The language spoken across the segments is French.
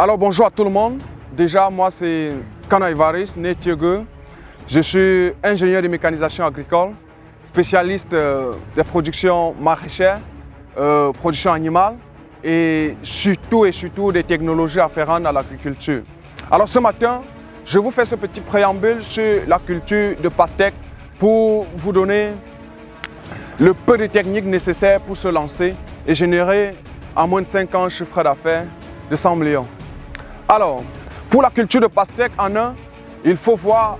Alors bonjour à tout le monde. Déjà moi c'est Kana Ivaris, né Thieugueux. Je suis ingénieur de mécanisation agricole, spécialiste des productions maraîchères, production animale et surtout des technologies afférentes à l'agriculture. Alors ce matin, je vous fais ce petit préambule sur la culture de pastèque pour vous donner le peu de techniques nécessaires pour se lancer et générer en moins de 5 ans un chiffre d'affaires de 100 millions. Alors, pour la culture de pastèque en un, il faut voir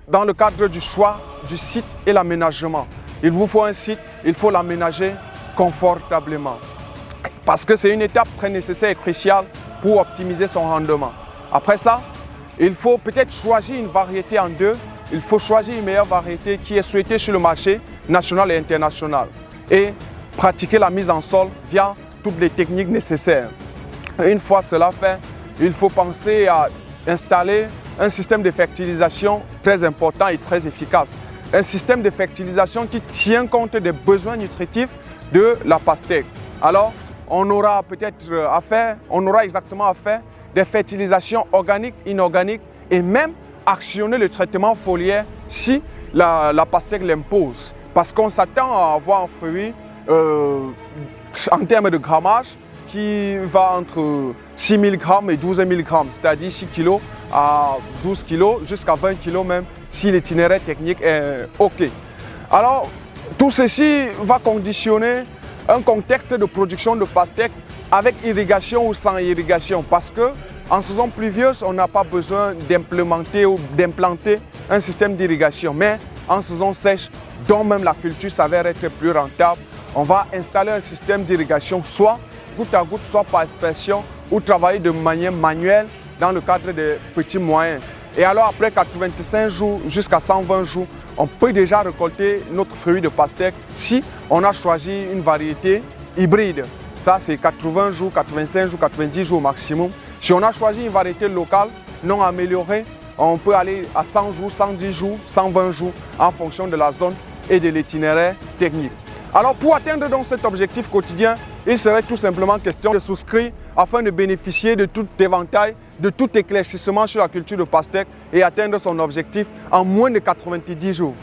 dans le cadre du choix du site et l'aménagement. Il vous faut un site, il faut l'aménager confortablement. Parce que c'est une étape très nécessaire et cruciale pour optimiser son rendement. Après ça, il faut peut-être choisir une variété en deux. Il faut choisir une meilleure variété qui est souhaitée sur le marché national et international. Et pratiquer la mise en sol via toutes les techniques nécessaires. Une fois cela fait, il faut penser à installer un système de fertilisation très important et très efficace. Un système de fertilisation qui tient compte des besoins nutritifs de la pastèque. Alors, on aura exactement à faire des fertilisations organiques, inorganiques et même actionner le traitement foliaire si la pastèque l'impose. Parce qu'on s'attend à avoir un fruit en termes de grammage qui va entre 6 000 grammes et 12 000 grammes, c'est-à-dire 6 kg à 12 kg, jusqu'à 20 kg même, si l'itinéraire technique est OK. Alors, tout ceci va conditionner un contexte de production de pastèque avec irrigation ou sans irrigation, parce que en saison pluvieuse, on n'a pas besoin d'implémenter ou d'implanter un système d'irrigation, mais en saison sèche, dont même la culture s'avère être plus rentable, on va installer un système d'irrigation soit goutte à goutte, soit par aspersion, ou travailler de manière manuelle dans le cadre des petits moyens. Et alors après 85 jours jusqu'à 120 jours, on peut déjà récolter notre fruit de pastèque si on a choisi une variété hybride. Ça c'est 80 jours, 85 jours, 90 jours maximum. Si on a choisi une variété locale non améliorée, on peut aller à 100 jours, 110 jours, 120 jours en fonction de la zone et de l'itinéraire technique. Alors pour atteindre donc cet objectif quotidien, il serait tout simplement question de souscrire afin de bénéficier de tout éventail, de tout éclaircissement sur la culture de pastèque et atteindre son objectif en moins de 90 jours.